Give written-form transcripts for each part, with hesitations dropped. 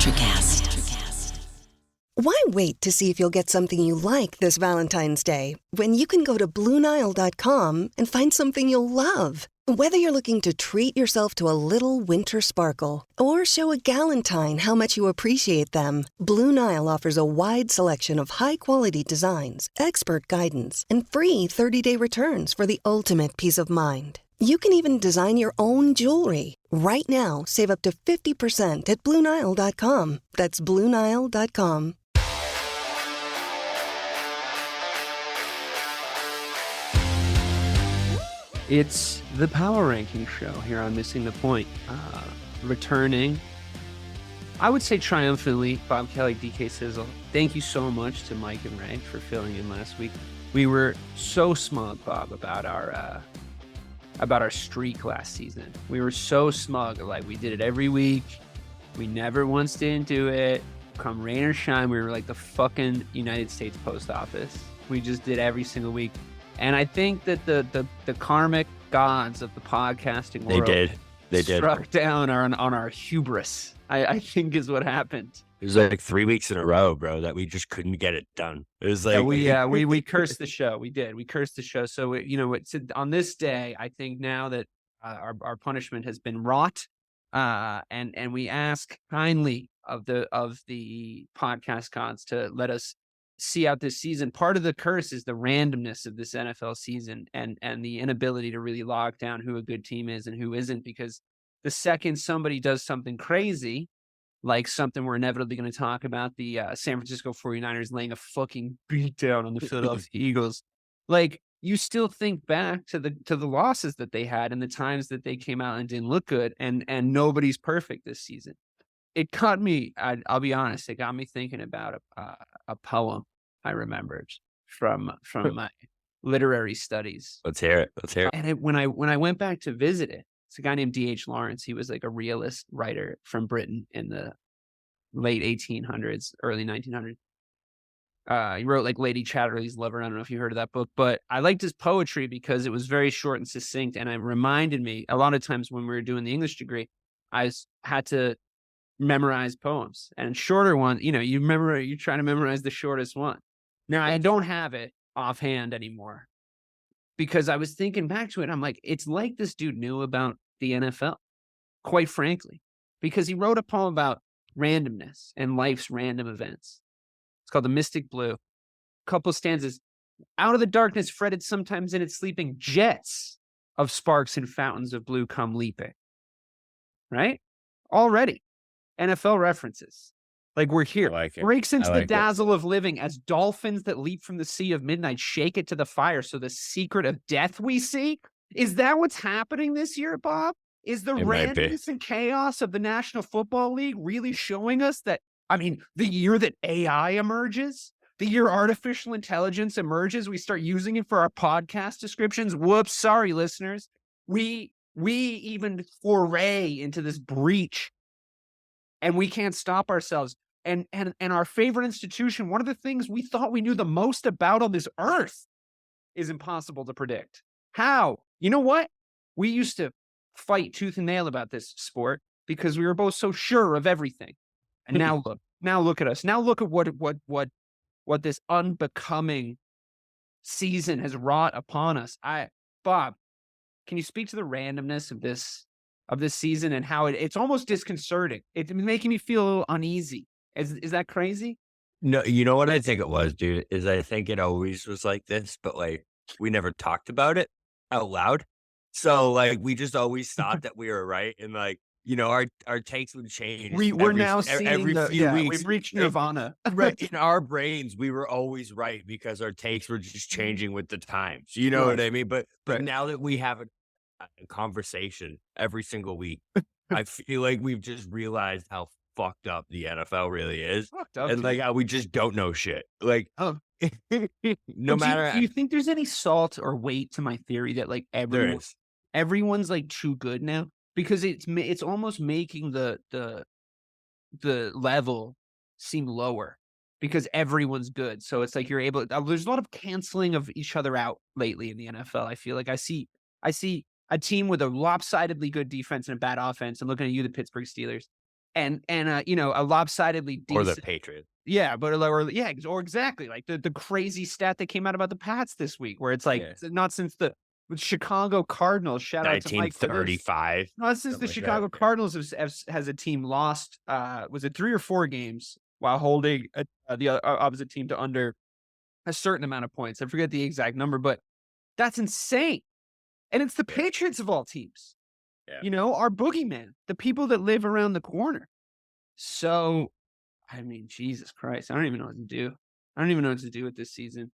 Electrocast. Why wait to see if you'll get something you like this Valentine's Day when you can go to BlueNile.com and find something you'll love? Whether you're looking to treat yourself to a little winter sparkle or show a galentine how much you appreciate them, Blue Nile offers a wide selection of high-quality designs, expert guidance, and free 30-day returns for the ultimate peace of mind. You can even design your own jewelry. Right now, save up to 50% at BlueNile.com. That's BlueNile.com. It's the Power Ranking Show here on Missing the Point. Returning, I would say triumphantly, Bob Kelly, DK Sizzle. Thank you so much to Mike and Ray for filling in last week. We were so smug, Bob, about our streak last season. We were so smug, like we did it every week. We never once didn't do it. Come rain or shine, we were like the fucking United States Post Office. We just did every single week. And I think that the karmic gods of the podcasting world they struck down on our hubris. I think is what happened. It was like 3 weeks in a row, bro, that we just couldn't get it done. It was like we cursed the show. We did. We cursed the show. So it's on this day. I think now that our punishment has been wrought, and we ask kindly of the podcast gods to let us see out this season. Part of the curse is the randomness of this NFL season and the inability to really lock down who a good team is and who isn't, because the second somebody does something crazy, like something we're inevitably going to talk about, the San Francisco 49ers laying a fucking beat down on the Philadelphia Eagles, like you still think back to the losses that they had and the times that they came out and didn't look good, and nobody's perfect this season. It caught me, I'll be honest, it got me thinking about a poem I remembered from my literary studies. Let's hear it. And when I went back to visit it, it's a guy named D.H. Lawrence. He was like a realist writer from Britain in the late 1800s, early 1900s. He wrote like Lady Chatterley's Lover. I don't know if you heard of that book, but I liked his poetry because it was very short and succinct. And it reminded me a lot of times when we were doing the English degree, I had to memorize poems, and shorter one, you try to memorize the shortest one. Now I don't have it offhand anymore because I was thinking back to it. I'm like, it's like this dude knew about the NFL, quite frankly, because he wrote a poem about randomness and life's random events. It's called The Mystic Blue. Couple stanzas. Out of the darkness fretted sometimes in its sleeping, jets of sparks and fountains of blue come leaping. Right? Already. NFL references. Like we're here. Like it. Breaks into like the dazzle of living as dolphins that leap from the sea of midnight shake it to the fire. So the secret of death we see. Is that what's happening this year, Bob? Is the randomness and chaos of the National Football League really showing us that, the year that AI emerges, the year artificial intelligence emerges, we start using it for our podcast descriptions? Whoops, sorry, listeners. We even foray into this breach, and we can't stop ourselves. And our favorite institution, one of the things we thought we knew the most about on this earth, is impossible to predict. How? You know what? We used to fight tooth and nail about this sport because we were both so sure of everything. And now look at us. Now look at what this unbecoming season has wrought upon us. Bob, can you speak to the randomness of this season and how it's almost disconcerting? It's making me feel a little uneasy. Is that crazy? No, you know what I think it was, dude, is I think it always was like this, but like we never talked about it out loud. So like we just always thought that we were right, and like, our takes would change. We're now seeing every few weeks. We've reached nirvana. Right. In our brains, we were always right because our takes were just changing with the times. You know what I mean? But now that we have a conversation every single week, I feel like we've just realized how fucked up the NFL really is. Fucked up, and like how we just don't know shit. Like, do you think there's any salt or weight to my theory that like everyone's like too good now? Because it's almost making the level seem lower because everyone's good. So it's like there's a lot of canceling of each other out lately in the NFL. I feel like I see a team with a lopsidedly good defense and a bad offense, and looking at you, the Pittsburgh Steelers, and a lopsidedly decent, or the Patriots. Yeah, but or exactly like the crazy stat that came out about the Pats this week, where it's like not since the Chicago Cardinals. Shout out to Mike for this. 1935. Not since the Chicago Cardinals has a team lost. Was it 3 or 4 games while holding the opposite team to under a certain amount of points? I forget the exact number, but that's insane. And it's the Patriots of all teams. Yeah. Our boogeyman, the people that live around the corner. So, I mean, Jesus Christ, I don't even know what to do. I don't even know what to do with this season.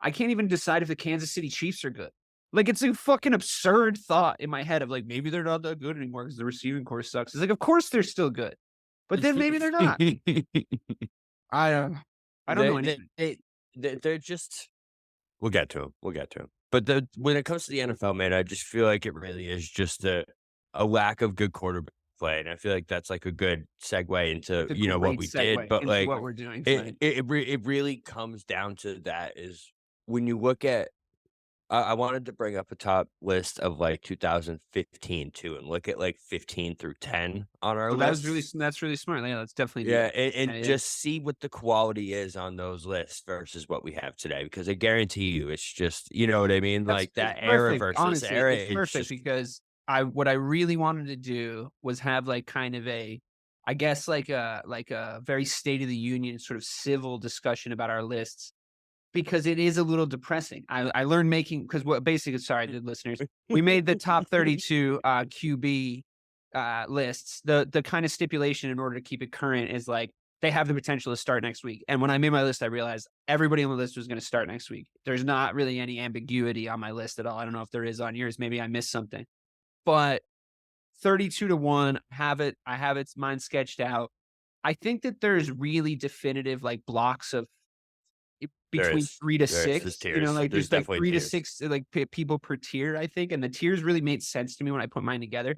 I can't even decide if the Kansas City Chiefs are good. Like, it's a fucking absurd thought in my head of like, maybe they're not that good anymore because the receiving core sucks. It's like, of course they're still good, but then maybe they're not. I don't know anything. They're just. We'll get to them. But when it comes to the NFL, man, I just feel like it really is just a lack of good quarterback play, and I feel like that's like a good segue into what we did. But like what we're doing, it really comes down to that is when you look at. I wanted to bring up a top list of like 2015 too, and look at like 15 through 10 on our list. That's really smart. Yeah, that's definitely and just see what the quality is on those lists versus what we have today. Because I guarantee you, it's just what I mean. Like that era versus honestly, era. It's perfect because what I really wanted to do was have like kind of a, I guess like a very State of the Union sort of civil discussion about our lists. Because it is a little depressing. I learned because listeners, we made the top 32 QB lists. The kind of stipulation in order to keep it current is like they have the potential to start next week. And when I made my list, I realized everybody on the list was going to start next week. There's not really any ambiguity on my list at all. I don't know if there is on yours. Maybe I missed something. But 32-1, I have its mine sketched out. I think that there's really definitive like blocks of between 3 to 6, like there's like 3 to 6 like people per tier, I think. And the tiers really made sense to me when I put mine together.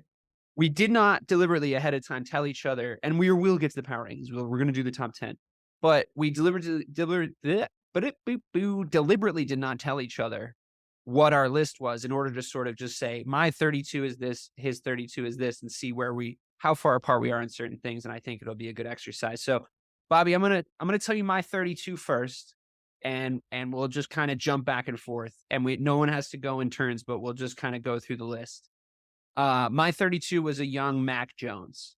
We did not deliberately ahead of time tell each other, and we will get to the power rankings. We're going to do the top 10, but we deliberately did not tell each other what our list was in order to sort of just say my 32 is this, his 32 is this, and see how far apart we are in certain things. And I think it'll be a good exercise. So, Bobby, I'm gonna tell you my 32 first. And we'll just kind of jump back and forth, and no one has to go in turns, but we'll just kind of go through the list. My 32 was a young Mac Jones.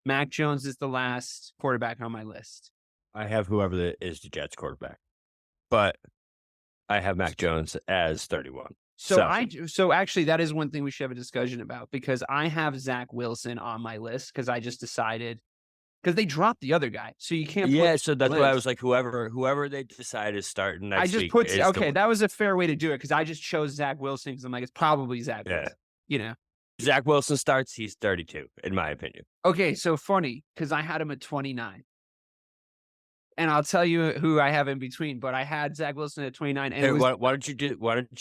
Mac Jones is the last quarterback on my list. I have whoever is the Jets quarterback, but I have Mac Jones as 31. So actually, that is one thing we should have a discussion about, because I have Zach Wilson on my list because I just decided. Because they dropped the other guy, so you can't. Yeah, so that's why I was like, whoever they decide is starting next week. That was a fair way to do it because I just chose Zach Wilson because I'm like, it's probably Zach Wilson. Zach Wilson starts, he's 32, in my opinion. Okay, so funny because I had him at 29, and I'll tell you who I have in between. But I had Zach Wilson at 29, and why don't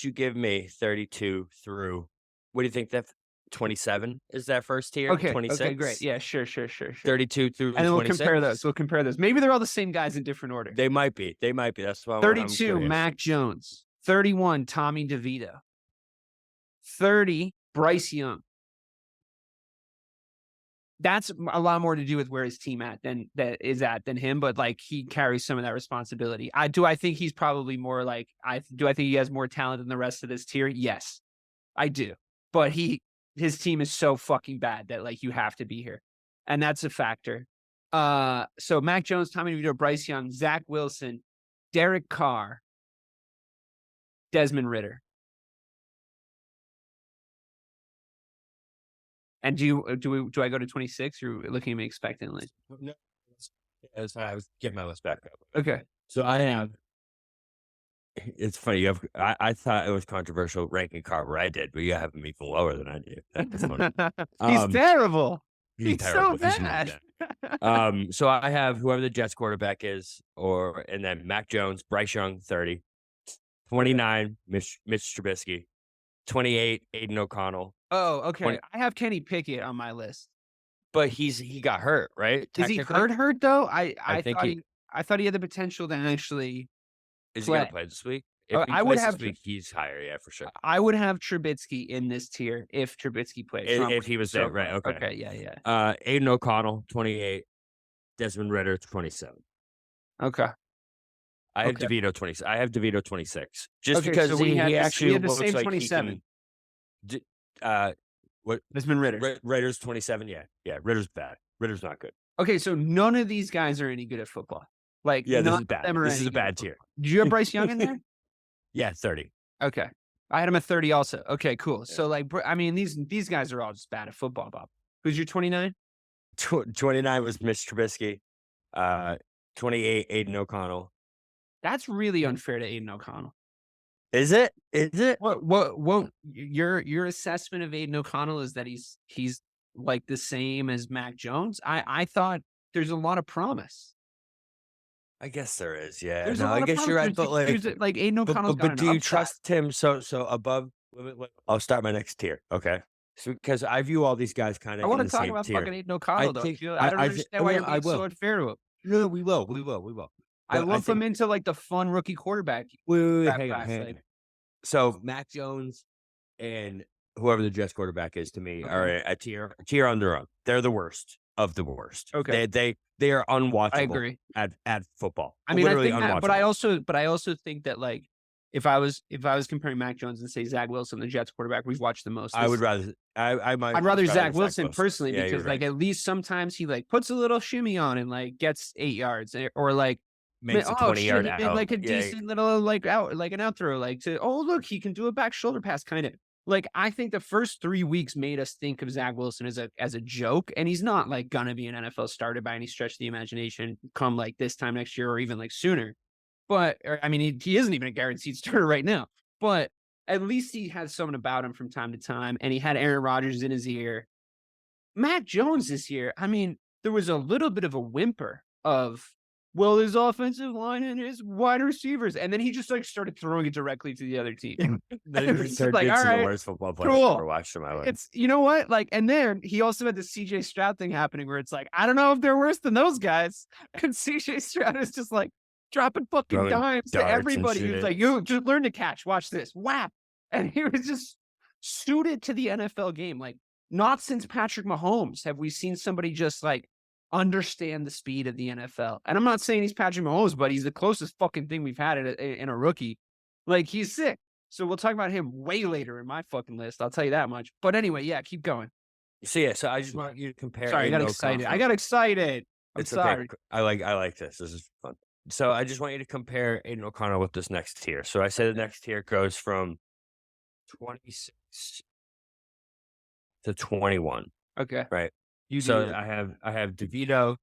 you give me 32 through? What do you think that? 27 is that first tier? Okay, 26? Okay, great. Yeah, sure. 32 through and then 26? We'll compare those. Maybe they're all the same guys in different order. They might be. That's why 32, Mac Jones. 31, Tommy DeVito. 30, Bryce Young. That's a lot more to do with where his team than him, but like he carries some of that responsibility. I think he's probably more like I think he has more talent than the rest of this tier? Yes, I do. But his team is so fucking bad that like you have to be here. And that's a factor. So Mac Jones, Tommy DeVito, Bryce Young, Zach Wilson, Derek Carr, Desmond Ridder. And do I go to 26? You're looking at me expectantly. No, I was getting my list back up. Okay. So I have. It's funny. I thought it was controversial ranking Carr where I did, but you have him even lower than I do. That's funny. He's terrible. He's terrible. So bad. So I have whoever the Jets quarterback is, and then Mac Jones, Bryce Young, 30, 29, Mitch Trubisky, 28, Aiden O'Connell. Oh, okay. 20, I have Kenny Pickett on my list, but he got hurt, right? Is he hurt though? I thought he had the potential to actually. Is he going to play this week? If he I would plays have this week, he's higher. Yeah, for sure. I would have Trubisky in this tier if Trubisky plays. If he was there, right? Okay. Okay. Yeah. Aiden O'Connell, 28. Desmond Ridder, 27. Okay. I have DeVito 26. I have DeVito 26. Just because so he actually had the looks same like 27. he can. What? Desmond Ridder. Ridder's 27. Yeah. Ridder's bad. Ridder's not good. Okay, so none of these guys are any good at football. Like, yeah, this is bad. This is a bad tier. Did you have Bryce Young in there? Yeah, 30. Okay. I had him at 30 also. Okay, cool. Yeah. So, like, I mean, these guys are all just bad at football, Bob. Who's your 29? 29 was Mitch Trubisky. 28, Aiden O'Connell. That's really unfair to Aiden O'Connell. Is it? Is it? What your assessment of Aiden O'Connell is that he's like the same as Mac Jones? I thought there's a lot of promise. I guess there is, yeah. There's I guess you're right, but like Aiden O'Connell's but do you trust him so above? I'll start my next tier, okay? So, because I view all these guys kind of. I want to talk about fucking Aiden O'Connell though. I don't understand why you're being so unfair to him. No, we will. I lump him into like the fun rookie quarterback. Wait, hang on. So Mac Jones and whoever the Jets quarterback is to me are a tier on their own. They're the worst of the worst. Okay, they are unwatchable. I agree at football. I mean, literally I think unwatchable. but I also think that like if I was comparing Mac Jones and say Zach Wilson, the Jets quarterback we've watched the most, I would rather I'd rather Zach Wilson personally because right. like at least sometimes he like puts a little shimmy on and like gets 8 yards or like makes a 20-yard out. Like a decent little like out like an out throw like to look he can do a back shoulder pass kind of. Like, I think the first 3 weeks made us think of Zach Wilson as a joke, and he's not, like, gonna be an NFL starter by any stretch of the imagination come, like, this time next year or even, like, sooner. But, I mean, he isn't even a guaranteed starter right now. But at least he has someone about him from time to time, and he had Aaron Rodgers in his ear. Mac Jones this year, I mean, there was a little bit of a whimper of, well, his offensive line and his wide receivers. And then he just like started throwing it directly to the other team. Then he turned into the worst football player I've ever watched in my life. It's, you know what? Like, and then he also had the CJ Stroud thing happening where it's like, I don't know if they're worse than those guys. And CJ Stroud is just like dropping fucking dimes to everybody. He was like, you just learn to catch. Watch this. Whap. And he was just suited to the NFL game. Like, not since Patrick Mahomes have we seen somebody just like understand the speed of the NFL. And I'm not saying he's Patrick Mahomes, but he's the closest fucking thing we've had in a rookie. Like, he's sick. So we'll talk about him way later in my fucking list. I'll tell you that much. But anyway, yeah, keep going. So yeah, so I just want you to compare. Sorry, I got excited. I'm sorry. Okay. I like this. This is fun. So I just want you to compare Aiden O'Connell with this next tier. So I said the next tier goes from 26 to 21. Okay. Right. I have DeVito.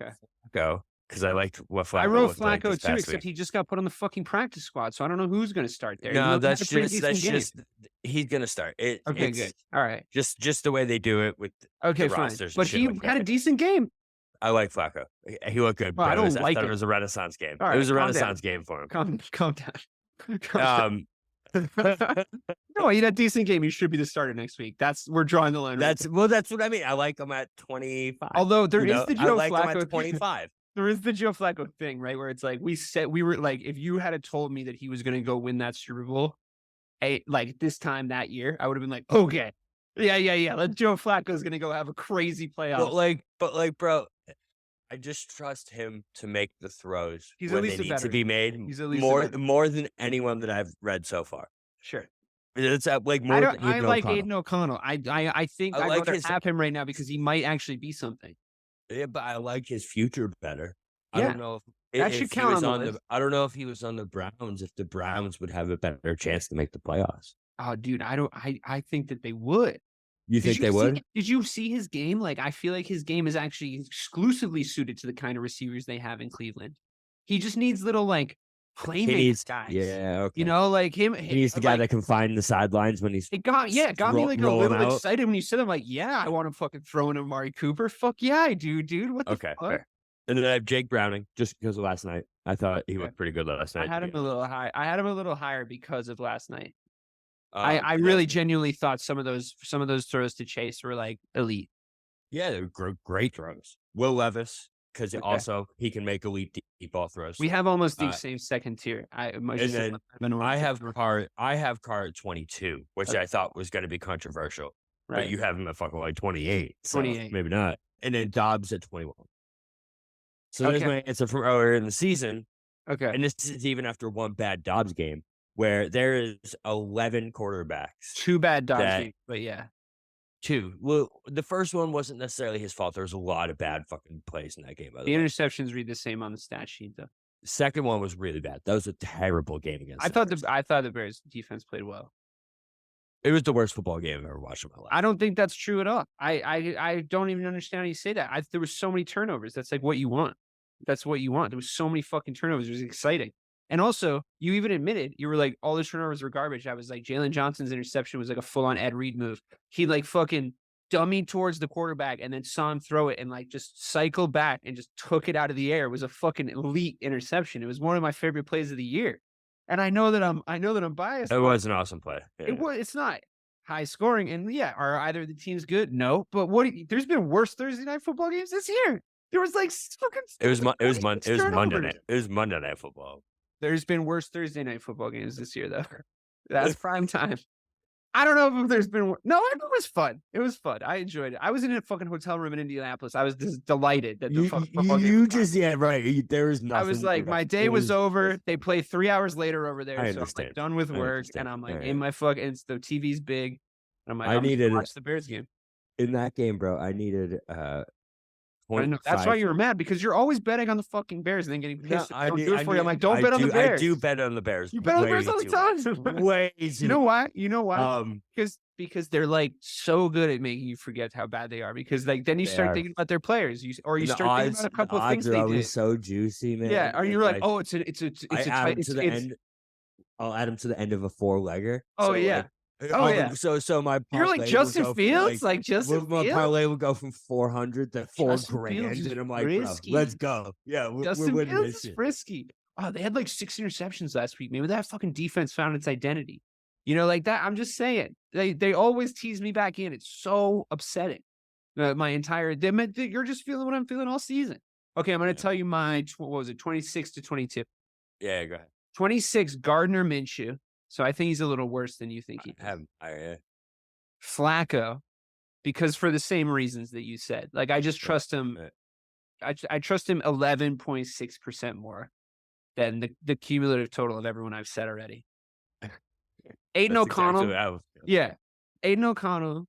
Okay. Go. Because I liked what Flacco. I wrote Flacco like too, except he just got put on the fucking practice squad, so I don't know who's going to start there. No, that's just he's going to start. Okay, good. All right. Just the way they do it with fine. rosters. But he had a decent game. I like Flacco. He looked good. Well, I don't like it. It was a renaissance game. Right, it was a renaissance game for him. Calm down. No, he had a decent game. He should be the starter next week. We're drawing the line. That's what I mean. I like him at 25. Although there is the Joe Flacco him at 25. There is the Joe Flacco thing, right? Where it's like we were like, if you had told me that he was going to go win that Super Bowl, like this time that year, I would have been like, okay, yeah. Let Joe Flacco's going to go have a crazy playoff. But like, bro, I just trust him to make the throws when they need to be made. He's at least more than anyone that I've read so far. Sure. It's like more. I like Aiden O'Connell. I think I'd rather have him right now because he might actually be something. Yeah, but I like his future better. Yeah. I don't know that should count on the list. I don't know if he was on the Browns, if the Browns would have a better chance to make the playoffs. Oh, dude, I think that they would. You think they would? Did you see his game? Like, I feel like his game is actually exclusively suited to the kind of receivers they have in Cleveland. He just needs little like playmaker guys. Yeah, okay. You know, like him. He needs the guy that can find the sidelines when he's. It got me like a little excited when you said, I'm like, yeah, I want to fucking throw in Amari Cooper. Fuck yeah, I do, dude. What the fuck? Fair. And then I have Jake Browning just because of last night. I thought he looked pretty good last night. I had him a little high. I had him a little higher because of last night. I really genuinely thought some of those throws to Chase were like elite. Yeah, they were great throws. Will Levis, because also he can make elite deep ball throws. We have almost the same second tier. I have Carr at 22, which I thought was going to be controversial. Right. But you have him at fucking like 28. So 28. Maybe not. And then Dobbs at 21. So there's my answer from earlier in the season. Okay. And this is even after one bad Dobbs game where there is 11 quarterbacks. 2 bad Dobbs games, but yeah. 2. Well, the first one wasn't necessarily his fault. There was a lot of bad fucking plays in that game. The interceptions read the same on the stat sheet, though. The second one was really bad. That was a terrible game against. I thought the Bears defense played well. It was the worst football game I've ever watched in my life. I don't think that's true at all. I don't even understand how you say that. There were so many turnovers. That's like what you want. That's what you want. There was so many fucking turnovers. It was exciting. And also, you even admitted, you were like, all the turnovers were garbage. I was like, Jalen Johnson's interception was like a full-on Ed Reed move. He like fucking dummied towards the quarterback and then saw him throw it and like just cycled back and just took it out of the air. It was a fucking elite interception. It was one of my favorite plays of the year. And I know that I'm biased. It was an awesome play. Yeah. It's not high scoring. And yeah, are either of the teams good? No. But there's been worse Thursday night football games this year. There was like fucking. It was Monday night. It was Monday Night Football. There's been worse Thursday night football games this year, though. That's prime time. I don't know if there's been. No, it was fun. It was fun. I enjoyed it. I was in a fucking hotel room in Indianapolis. I was just delighted that the football game right. There was nothing. I was like, my day was over. They play 3 hours later over there. I'm like done with work, and I'm like in my fucking. The TV's big. And I'm like, I needed to watch the Bears game. In that game, bro, I needed. That's why you were mad, because you're always betting on the fucking Bears and then getting pissed. I'm like, don't bet on the Bears. I do bet on the Bears. You bet on the Bears all the time. Way you know why? Because they're like so good at making you forget how bad they are. Because like then you start thinking about their players, you start thinking about a couple of things they did. So juicy, man. Yeah, or you're like, oh, it's a end. I'll add them to the end of a 4-legger. Oh yeah. So my you're like Justin Fields, Justin Fields. My parlay would go from 400 to $4,000, and I'm like, bro, let's go. Yeah, Justin we're winning Fields this is frisky. Oh, they had like 6 interceptions last week. Maybe that fucking defense found its identity. You know, like that. I'm just saying, they always tease me back in. It's so upsetting. My entire you're just feeling what I'm feeling all season. Okay, I'm gonna tell you my 26 to 22. Yeah, go ahead. 26 Gardner Minshew. So I think he's a little worse than you think he is. Flacco, because for the same reasons that you said. Like, I just trust him. I trust him 11.6% more than the cumulative total of everyone I've said already. Aiden O'Connell. Exactly Aiden O'Connell,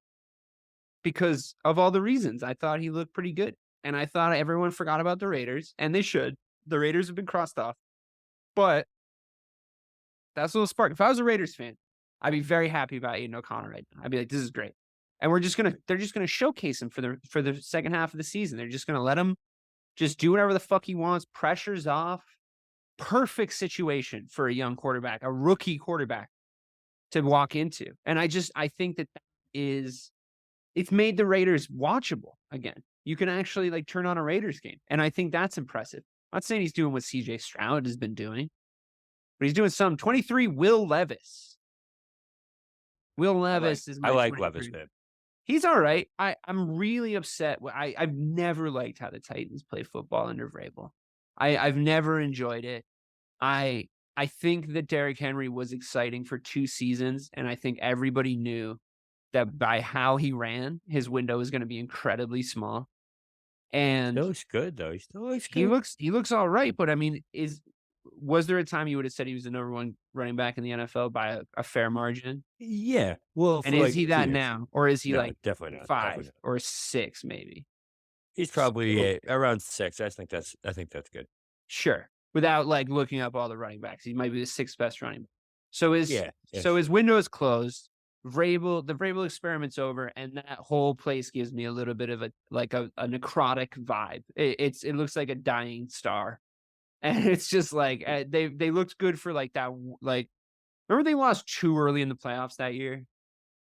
because of all the reasons. I thought he looked pretty good. And I thought everyone forgot about the Raiders, and they should. The Raiders have been crossed off. But that's a little spark. If I was a Raiders fan, I'd be very happy about Aiden O'Connell right now. I'd be like, this is great. And they're just gonna showcase him for the second half of the season. They're just gonna let him just do whatever the fuck he wants. Pressure's off. Perfect situation for a young quarterback, a rookie quarterback to walk into. And I think that it's made the Raiders watchable again. You can actually like turn on a Raiders game. And I think that's impressive. I'm not saying he's doing what CJ Stroud has been doing, but he's doing some. 23, Will Levis. Will Levis is my I like 23. Levis, man. He's all right. I'm really upset. I've never liked how the Titans play football under Vrabel. I've never enjoyed it. I think that Derrick Henry was exciting for 2 seasons, and I think everybody knew that by how he ran, his window is going to be incredibly small. And he looks good, though. He still looks good. He looks all right, but I mean, was there a time you would have said he was the number 1 running back in the NFL by a fair margin? Yeah. Well, and is he that now, or is he definitely not 5 definitely not. or 6 maybe? He's probably around 6. I think that's good. Sure. Without like looking up all the running backs, he might be the 6th best running back. So his window is closed. The Vrabel experiment's over, and that whole place gives me a little bit of a necrotic vibe. It looks like a dying star. And it's just like they looked good for like that. Like, remember they lost too early in the playoffs that year?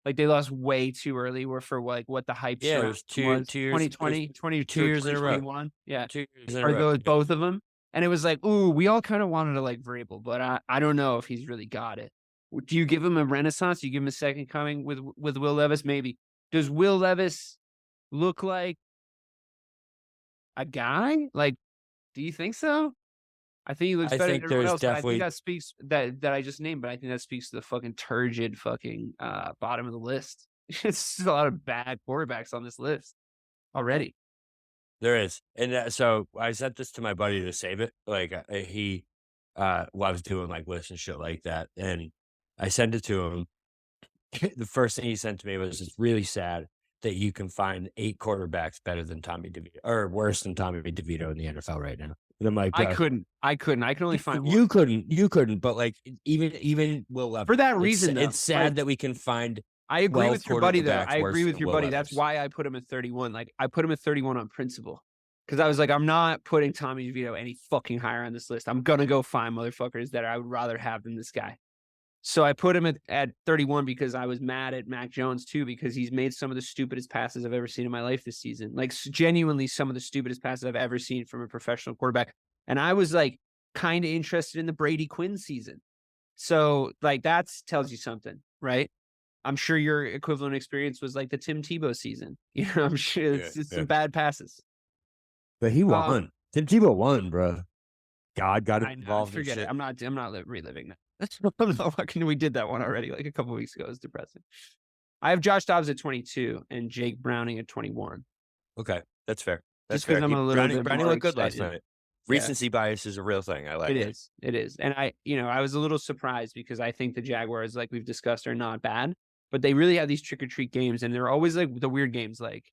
Like they lost way too early. For like what the hype. Yeah, it was 2 years. 2020, 22 years in a row. Yeah, 2 years in a row. Are those both of them? And it was like, ooh, we all kind of wanted to like Vrabel, but I don't know if he's really got it. Do you give him a renaissance? Do you give him a second coming with Will Levis? Maybe. Does Will Levis look like A guy? Like, do you think so? I think he looks better than everyone else. Definitely... I think that speaks that I just named, but I think that speaks to the fucking turgid fucking bottom of the list. It's a lot of bad quarterbacks on this list already. There is. And so I sent this to my buddy to save it. Like he loves doing like lists and shit like that. And I sent it to him. The first thing he sent to me was, it's really sad that you can find 8 quarterbacks better than Tommy DeVito, or worse than Tommy DeVito in the NFL right now. And I'm like, I couldn't. I can only find one. You couldn't. But like even Will Levis. For that reason, it's sad like, that we can find. I agree with your buddy, though. I agree with your buddy. Levis. That's why I put him at 31. Like, I put him at 31 on principle. Because I was like, I'm not putting Tommy DeVito any fucking higher on this list. I'm going to go find motherfuckers that I would rather have than this guy. So I put him at 31 because I was mad at Mac Jones, too, because he's made some of the stupidest passes I've ever seen in my life this season. Like, genuinely some of the stupidest passes I've ever seen from a professional quarterback. And I was, like, kind of interested in the Brady Quinn season. So, like, that tells you something, right? I'm sure your equivalent experience was like the Tim Tebow season. You know, I'm sure it's some bad passes. But he won. Tim Tebow won, bro. God got involved. Forget it. I'm not reliving that. We did that one already, like a couple weeks ago. It's depressing. I have Josh Dobbs at 22 and Jake Browning at 21. Okay, that's fair. That's just because I'm a little bit Browning looked good last excited. night. Recency bias is a real thing. I like it. It is. And I was a little surprised because I think the Jaguars, like we've discussed, are not bad, but they really have these trick or treat games, and they're always like the weird games. Like,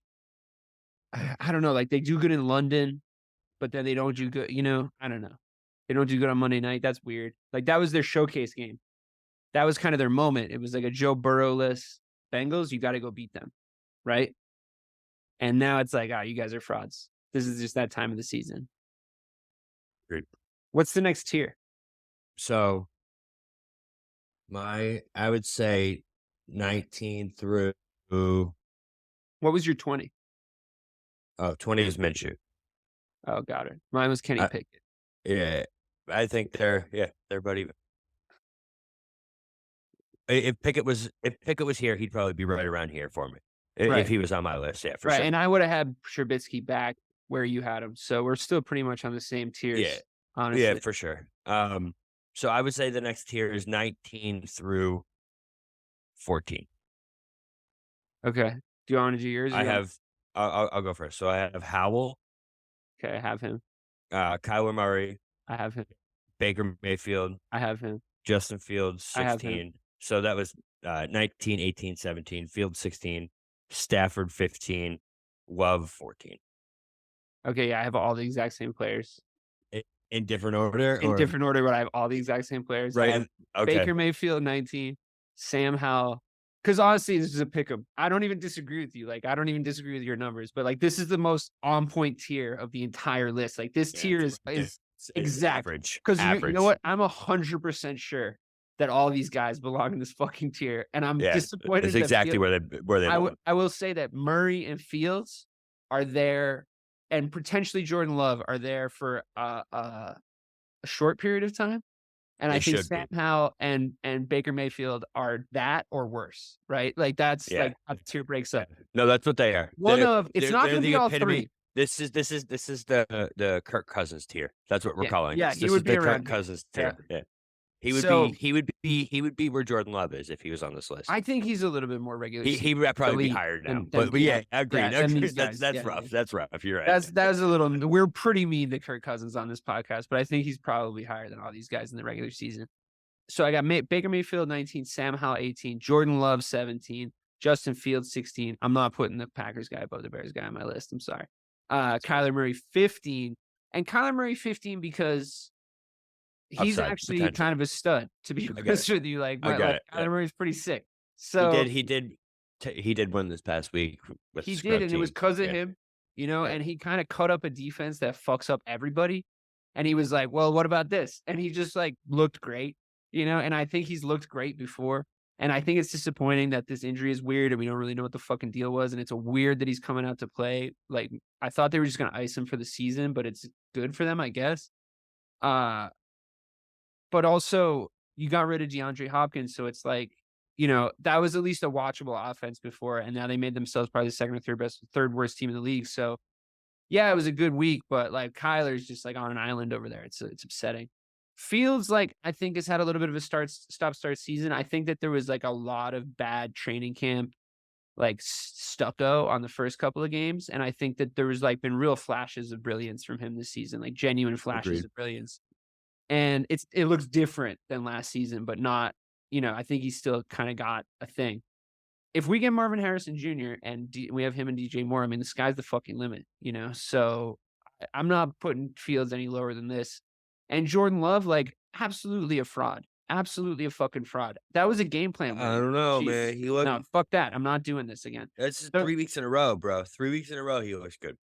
I don't know, like they do good in London, but then they don't do good. I don't know. They don't do good on Monday night. That's weird. Like, that was their showcase game. That was kind of their moment. It was like a Joe Burrow-less Bengals. You got to go beat them, right? And now it's like, you guys are frauds. This is just that time of the season. Great. What's the next tier? So, I would say 19 through. What was your 20? Oh, 20 was Minshew. Oh, got it. Mine was Kenny Pickett. Yeah, I think they're about even. If Pickett was here, he'd probably be right around here for me. Right. If he was on my list, yeah, for right. sure. And I would have had Trubisky back where you had him, so we're still pretty much on the same tiers. Yeah, honestly. Yeah, for sure. So I would say the next tier is 19 through 14. Okay. Do you want to do yours? I'll go first. So I have Howell. Okay, I have him. Kyler Murray. I have him. Baker Mayfield. I have him. Justin Fields, 16. I have him. So that was 19, 18, 17. Fields, 16. Stafford, 15. Love, 14. Okay, yeah, I have all the exact same players. In different order? In different order, but I have all the exact same players. Right. Okay. Baker Mayfield, 19. Sam Howell. Because honestly, this is a pick-up. I don't even disagree with you. Like, I don't even disagree with your numbers. But, like, this is the most on-point tier of the entire list. Like, this tier is exact. Average. Because you know what? I'm 100% sure that all these guys belong in this fucking tier. And I'm disappointed. It's exactly where they I will say that Murray and Fields are there, and potentially Jordan Love are there for a short period of time. And I think Sam Howell and Baker Mayfield are that or worse, right? Like, that's like how the tier breaks up. No, that's what they are. It's not going to be all three. This is the Kirk Cousins tier. That's what we're calling. Yeah, this he would be the around Kirk Cousins tier. Yeah. He would be where Jordan Love is if he was on this list. I think he's a little bit more regular. He would probably be higher now. But yeah, agreed. That's rough. That's rough. You're right. That's a little. We're pretty mean to Kirk Cousins on this podcast, but I think he's probably higher than all these guys in the regular season. So I got Baker Mayfield 19, Sam Howell 18, Jordan Love 17, Justin Fields 16. I'm not putting the Packers guy above the Bears guy on my list. I'm sorry. Kyler Murray 15, and Kyler Murray 15 because he's actually kind of a stud, to be honest with you. Like, Kyler Murray's pretty sick. So he did win this past week. He did, and it was because of him, and he kind of cut up a defense that fucks up everybody. And he was like, well, what about this? And he just like looked great, and I think he's looked great before. And I think it's disappointing that this injury is weird and we don't really know what the fucking deal was. And it's weird that he's coming out to play. Like, I thought they were just going to ice him for the season, but it's good for them, I guess. But also, you got rid of DeAndre Hopkins, so it's like, that was at least a watchable offense before, and now they made themselves probably the second or third worst team in the league. So Yeah, it was a good week, but like Kyler's just like on an island over there. It's upsetting. Fields, like, I think has had a little bit of a stop-start season. I think that there was like a lot of bad training camp, like stucco on the first couple of games. And I think that there was like been real flashes of brilliance from him this season, like genuine flashes of brilliance. And it looks different than last season, but not, I think he's still kind of got a thing. If we get Marvin Harrison Jr. and we have him and DJ Moore, I mean, the sky's the fucking limit, So I'm not putting Fields any lower than this. And Jordan Love, like, absolutely a fraud. Absolutely a fucking fraud. That was a game plan. I don't know, man. He looked. No, fuck that. I'm not doing this again. That's just 3 weeks in a row, bro. 3 weeks in a row, he looks good.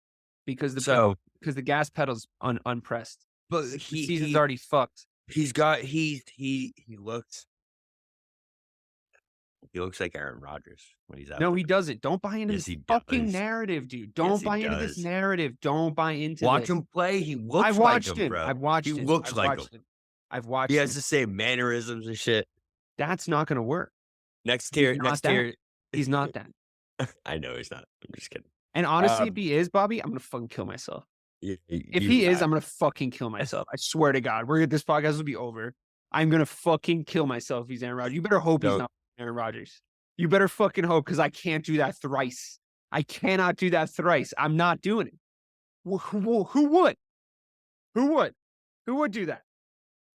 Because the gas pedal's unpressed. But the season's already fucked. He looks like Aaron Rodgers when he's out. No, he doesn't. Don't buy into this fucking narrative, dude. Don't buy into this narrative. Don't buy into this. Watch him play. He looks like him, bro. I've watched him. He looks like him. I've watched him. He has the same mannerisms and shit. That's not going to work. Next year. He's not that. I know he's not. I'm just kidding. And honestly, if he is, Bobby, I'm going to fucking kill myself. If he is, I'm going to fucking kill myself. I swear to God. This podcast will be over. I'm going to fucking kill myself if he's Aaron Rodgers. You better hope he's not Aaron Rodgers. You better fucking hope, because I can't do that thrice. I cannot do that thrice. I'm not doing it. Who would? Who would do that?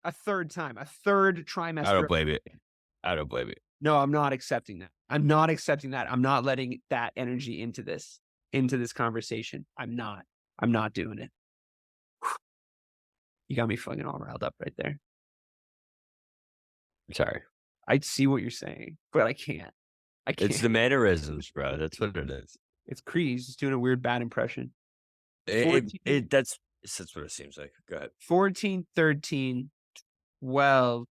A third time, a third trimester. I don't blame it. No, I'm not accepting that. I'm not accepting that. I'm not letting that energy into this conversation. I'm not doing it. You got me fucking all riled up right there. I'm sorry. I see what you're saying, but I can't. It's the mannerisms, bro. That's what it is. It's Creed. He's just doing a weird bad impression. That's what it seems like. Go ahead. 14, 13, 12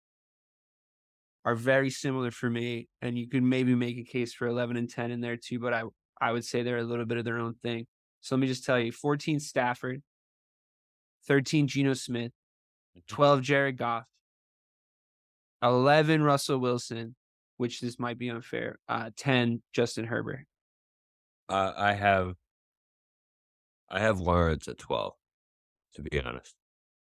are very similar for me, and you could maybe make a case for 11 and 10 in there too, but I would say they're a little bit of their own thing. So let me just tell you, 14 Stafford, 13 Geno Smith, 12 Jared Goff, 11 Russell Wilson, which this might be unfair, 10 Justin Herbert. I have Lawrence at 12, to be honest.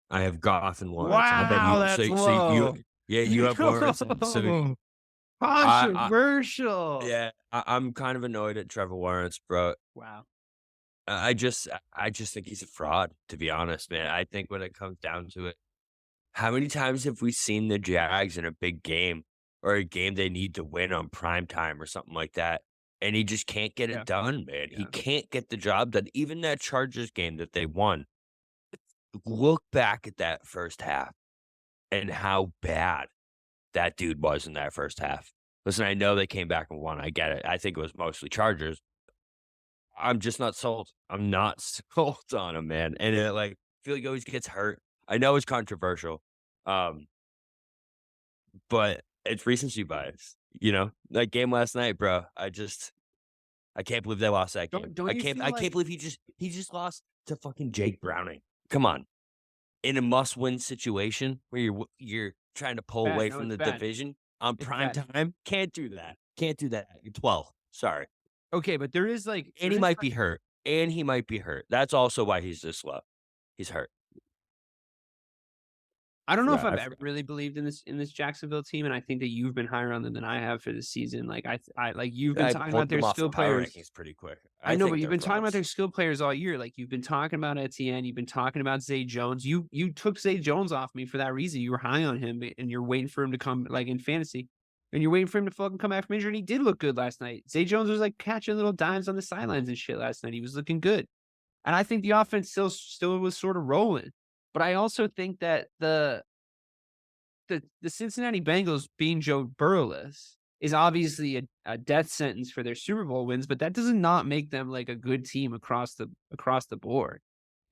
I have Goff and Lawrence. Wow, that's low. You have Lawrence and Civic. Controversial. I'm kind of annoyed at Trevor Lawrence, bro. Wow. I just think he's a fraud, to be honest, man. I think when it comes down to it, how many times have we seen the Jags in a big game or a game they need to win on prime time or something like that, and he just can't get it done, man. He can't get the job done. Even that Chargers game that they won, look back at that first half and how bad that dude was in that first half. Listen, I know they came back and won. I get it. I think it was mostly Chargers. I'm just not sold. I'm not sold on him, man. And I feel like he always gets hurt. I know it's controversial, but it's recency bias. That game last night, bro. I can't believe they lost that game. I can't believe he just lost to fucking Jake Browning. Come on, in a must-win situation where you're trying to pull away from the division on prime time, can't do that. Can't do that. You're 12. Sorry. Okay, but there is and he might be hurt. That's also why he's this low. He's hurt. I don't know if I've ever really believed in this Jacksonville team, and I think that you've been higher on them than I have for this season. You've been talking about their skill players pretty quick. I know, but you've been talking about their skill players all year. Like, you've been talking about Etienne, you've been talking about Zay Jones. You took Zay Jones off me for that reason. You were high on him, and you're waiting for him to come in fantasy, and you're waiting for him to fucking come back from injury. And he did look good last night. Zay Jones was catching little dimes on the sidelines and shit last night. He was looking good, and I think the offense still was sort of rolling. But I also think that the Cincinnati Bengals being Joe Burrowless is obviously a death sentence for their Super Bowl wins, but that does not make them a good team across the board.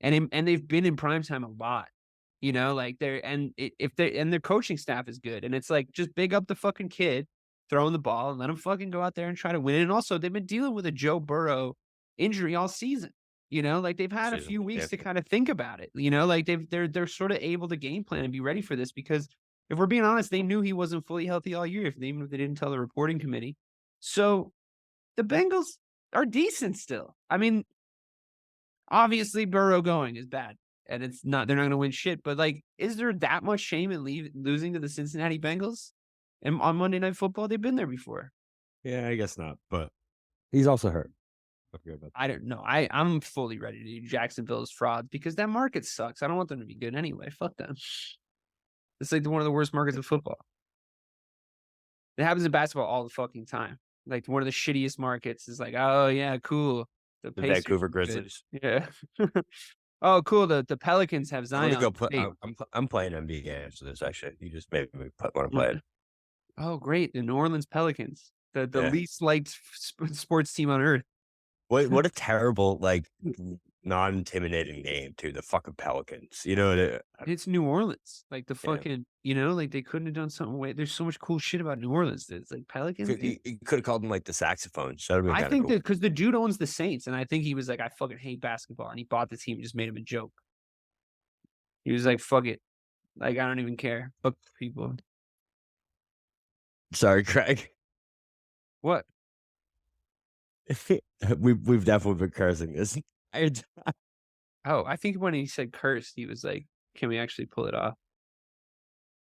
And they've been in primetime a lot, their coaching staff is good. And it's just big up the fucking kid throwing the ball and let him fucking go out there and try to win it. And also they've been dealing with a Joe Burrow injury all season. They've had a few weeks to kind of think about it. They're sort of able to game plan and be ready for this, because if we're being honest, they knew he wasn't fully healthy all year, even if they didn't tell the reporting committee. So the Bengals are decent still. I mean, Obviously, Burrow going is bad, and it's not. They're not going to win shit. But like, is there that much shame in losing to the Cincinnati Bengals? And on Monday Night Football, they've been there before. Yeah, I guess not. But he's also hurt. I don't know. I'm fully ready to do Jacksonville's frauds because that market sucks. I don't want them to be good anyway. Fuck them. It's like one of the worst markets of football. It happens in basketball all the fucking time. Like one of the shittiest markets is like, oh yeah, cool. The Vancouver Grizzlies. Yeah. Oh, cool. The Pelicans have Zion. I'm playing NBA games for this. Actually, you just made me want to play it. Oh, great! The New Orleans Pelicans, the least liked sports team on earth. What a terrible, like, non-intimidating name too. The fucking Pelicans. You know, it's New Orleans. Like the fucking, like they couldn't have done something. There's so much cool shit about New Orleans. It's like Pelicans. You could have called them like the Saxophones. I think that because the dude owns the Saints, and I think he was like, I fucking hate basketball, and he bought the team and just made him a joke. He was like, fuck it, like I don't even care. Fuck people. Sorry, Craig. What? We've definitely been cursing this. Oh, I think when he said cursed, he was like, can we actually pull it off?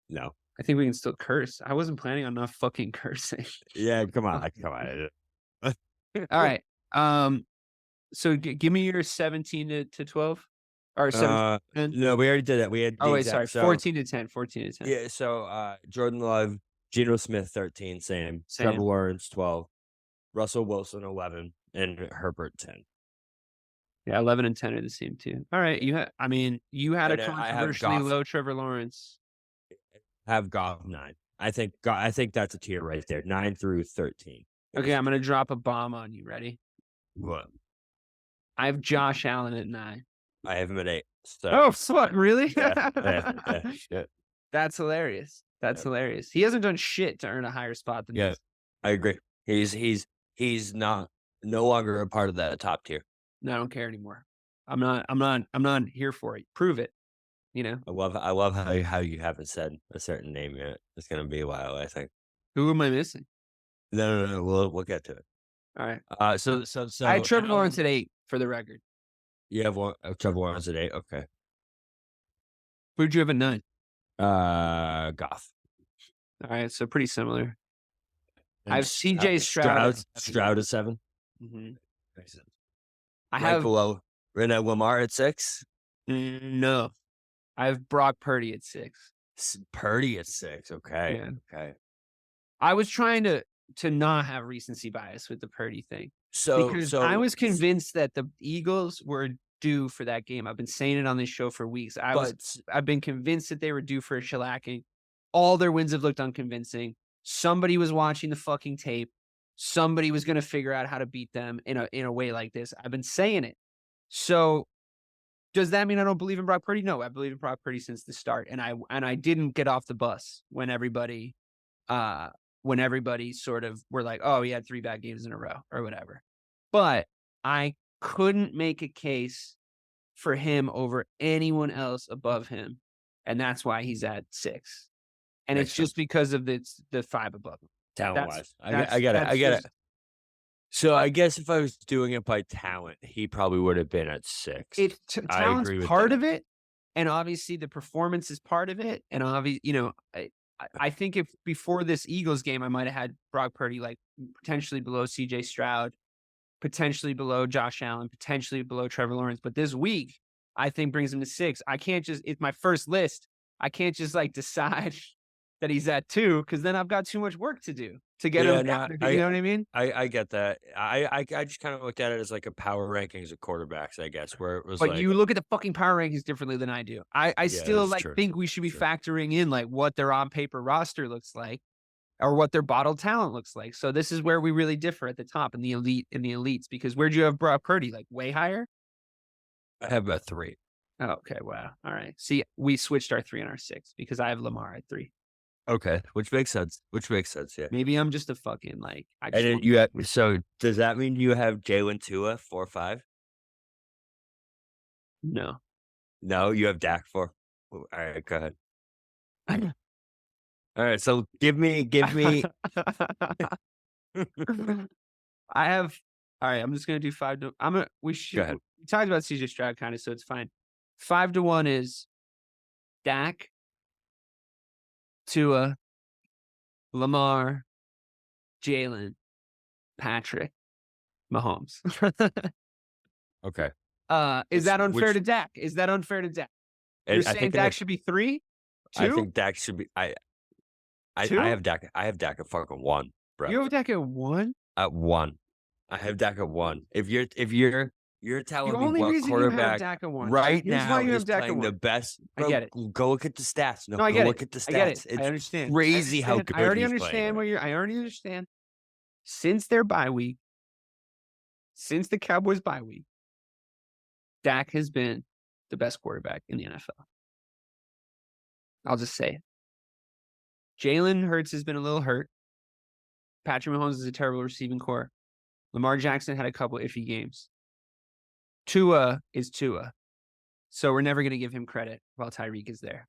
No. I think we can still curse. I wasn't planning on not fucking cursing. Yeah, come on. All right. So give me your 17 to 12. Or 17. No, we already did that. We had 14 to 10. 14 to 10. Yeah, so Jordan Love, Geno Smith 13, same. Trevor Lawrence 12. Russell Wilson 11 and Herbert 10. Yeah, 11 and 10 are the same too. All right, you had a controversially low Trevor Lawrence. Have Goff 9. I think that's a tier right there, 9 through 13. Okay, I'm gonna drop a bomb on you. Ready? What? I have Josh Allen at 9. I have him at 8. So. Oh fuck! Really? Yeah. That's hilarious. That's hilarious. He hasn't done shit to earn a higher spot than this. I agree. He's no longer a part of that top tier. No, I don't care anymore. I'm not here for it. Prove it. I love how you haven't said a certain name yet. It's gonna be a while, I think. Who am I missing? No. We'll get to it. All right. So I had Trevor Lawrence at 8 for the record. You have Trevor Lawrence at 8. Okay. Who'd you have at 9? Goff. All right, so pretty similar. I have CJ Stroud. Stroud at 7. Mm-hmm. I have below Lamar at 6. No, I have Brock Purdy at 6. Purdy at 6. Okay. Yeah. Okay. I was trying to not have recency bias with the Purdy thing. Because I was convinced that the Eagles were due for that game. I've been saying it on this show for weeks. I've been convinced that they were due for a shellacking. All their wins have looked unconvincing. Somebody was watching the fucking tape. Somebody was going to figure out how to beat them in a way like this. I've been saying it. So does that mean I don't believe in Brock Purdy? No, I believe in Brock Purdy since the start. And I didn't get off the bus when everybody sort of were like, oh, he had 3 bad games in a row or whatever. But I couldn't make a case for him over anyone else above him. And that's why he's at 6. And it's just because of the 5 above him. Talent-wise. I get it. So I guess if I was doing it by talent, he probably would have been at 6. Talent's part of it. And obviously the performance is part of it. And obviously, I think if before this Eagles game, I might have had Brock Purdy like potentially below CJ Stroud, potentially below Josh Allen, potentially below Trevor Lawrence. But this week, I think brings him to 6. It's my first list. I can't just like decide that he's at 2 because then I've got too much work to do to get him down. You know what I mean? I get that. I just kind of looked at it as like a power rankings of quarterbacks, I guess, where it was. But you look at the fucking power rankings differently than I do. I still think we should be factoring in like what their on paper roster looks like, or what their bottled talent looks like. So this is where we really differ at the top in the elites. Because where'd you have Brock Purdy? Like way higher? I have a 3. Oh, okay. Wow. All right. See, we switched our 3 and our 6 because I have Lamar at 3. Okay, which makes sense. Yeah. Maybe I'm just a fucking like. So does that mean you have Jalen Tua 4, 5? No, you have Dak 4. All right, go ahead. All right, so give me. I have. All right, I'm just gonna do 5. We should. Go ahead. We talked about CJ Stroud kind of, so it's fine. 5-1 is Dak, Tua, Lamar, Jalen, Patrick, Mahomes. Okay. Is that unfair to Dak? Is that unfair to Dak? You're saying Dak should be 3? 2? I think Dak should be. I have Dak. I have Dak at fucking 1, bro. You have Dak at 1? At 1. I have Dak at 1. If you're telling The me only what reason you quarterback have Dak at 1 right here's now why you is have Dak at playing 1. the best, bro, I get it. Go look at the stats. No, I get go it. look at the stats. I get it. It's I understand. crazy how good I already he's understand playing. I already understand. Since their bye week, since the Cowboys bye week, Dak has been the best quarterback in the NFL. I'll just say it. Jalen Hurts has been a little hurt. Patrick Mahomes is a terrible receiving core. Lamar Jackson had a couple iffy games. Tua is Tua. So we're never going to give him credit while Tyreek is there.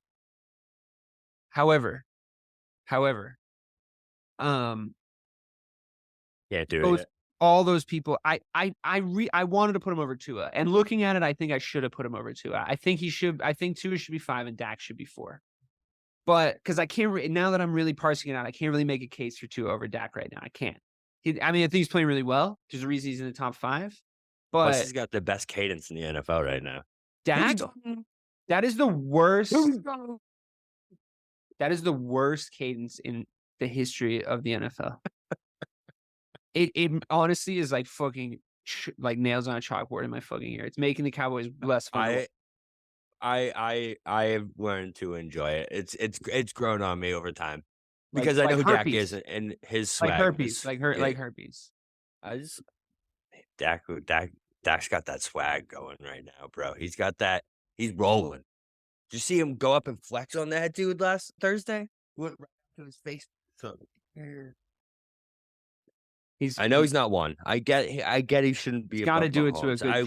However, Yeah, dude. All those people, I wanted to put him over Tua. And looking at it, I think I should have put him over Tua. I think Tua should be 5 and Dak should be 4. But because I can't, now that I'm really parsing it out, I can't really make a case for Tua over Dak right now. I can't. I think he's playing really well. There's a reason he's in the top 5. But plus, he's got the best cadence in the NFL right now. Dak, that is the worst. That is the worst cadence in the history of the NFL. It honestly is like fucking like nails on a chalkboard in my fucking ear. It's making the Cowboys less fun. I have learned to enjoy it. It's grown on me over time because I know who herpes. Dak is and his swag. Like herpes. I just Dak's got that swag going right now, bro. He's got that. He's rolling. Did you see him go up and flex on that dude last Thursday? Went right to his face. I know he's not 1. I get he shouldn't be. He's got to do it to a good team.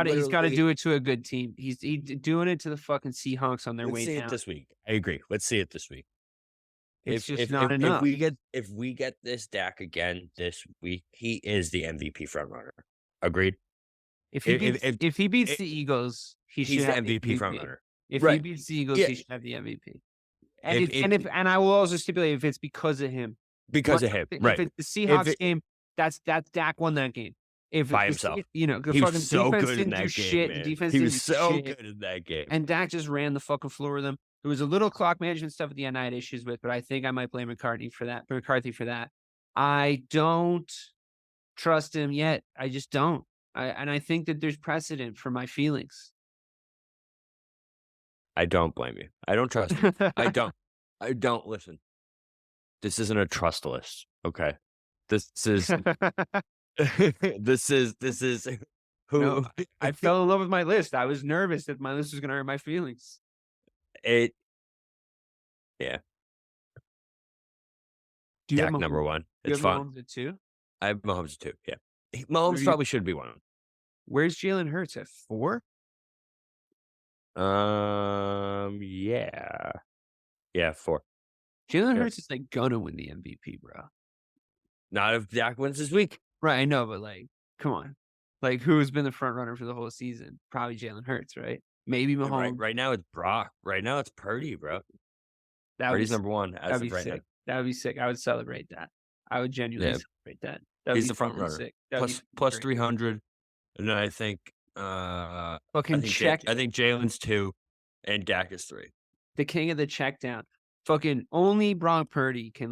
He's got to do it to a good team. He's doing it to the fucking Seahawks on their way down. Let's see it this week. I agree. Let's see it this week. It's just not enough. If we get this Dak again this week, he is the MVP frontrunner. Agreed. If he beats the Eagles, he's the MVP frontrunner. If he beats the Eagles, he should have the MVP. And I will also stipulate if it's because of him. Because of him, right? If it's the Seahawks game, that's Dak won that game. If by himself, he was so good in that game. Man. Defense he was so good in that game, and Dak just ran the fucking floor with them. There was a little clock management stuff at the end I had issues with, but I think I might blame McCarthy for that. I don't trust him yet. I just don't. I think that there's precedent for my feelings. I don't blame you. I don't trust you. I don't listen. This isn't a trust list, okay? This is who. No, I fell in love with my list. I was nervous that my list was going to hurt my feelings. Yeah. Do you Dak have number 1. It's fun. Mahomes at 2? I have Mahomes at 2. Yeah, Mahomes probably should be 1. Where's Jalen Hurts at 4? Yeah, 4. Jalen Hurts is like gonna win the MVP, bro. Not if Dak wins this week. Right, I know, but like, come on. Like, who's been the front runner for the whole season? Probably Jalen Hurts, right? Maybe Mahomes. Right now it's Brock. Right now it's Purdy, bro. Purdy's number 1 as of right now. That would be sick. I would celebrate that. I would genuinely celebrate that. He's the front runner. Plus 300. And then I think Jalen's 2 and Dak is 3. The king of the check down. Fucking only Brock Purdy could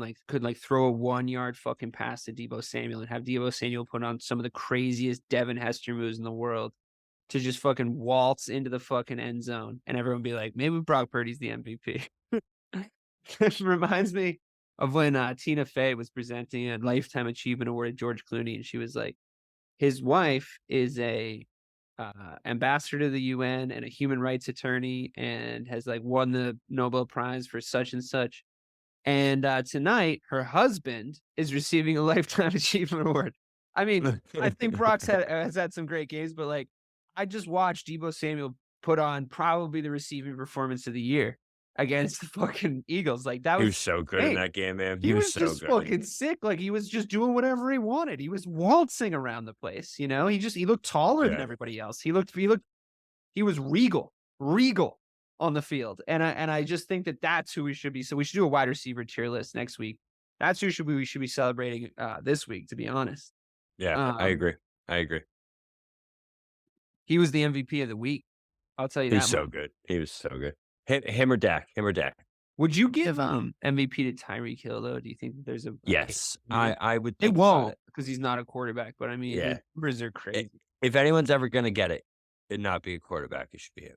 throw a 1-yard fucking pass to Deebo Samuel and have Deebo Samuel put on some of the craziest Devin Hester moves in the world to just fucking waltz into the fucking end zone and everyone be like, maybe Brock Purdy's the MVP. It reminds me of when Tina Fey was presenting a Lifetime Achievement Award at George Clooney, and she was like, his wife is a ambassador to the UN and a human rights attorney and has like won the Nobel Prize for such and such. And tonight, her husband is receiving a Lifetime Achievement Award. I mean, I think Brock's has had some great games, but like, I just watched Deebo Samuel put on probably the receiving performance of the year. against the fucking Eagles. Like that He was so good in that game, man. He was so just good. fucking sick. Like he was just doing whatever he wanted. He was waltzing around the place. He looked taller than everybody else. He was regal on the field. And I just think that that's who we should be. So we should do a wide receiver tier list next week. That's who we should be celebrating this week, to be honest. Yeah, I agree. He was the MVP of the week. I'll tell you that. He was so good. He was so good. Him or Dak. Would you give MVP to Tyreek Hill though? Do you think that there's a yes? I would. It won't because he's not a quarterback. But I mean, his numbers are crazy. If anyone's ever gonna get it, it'd not be a quarterback. It should be him.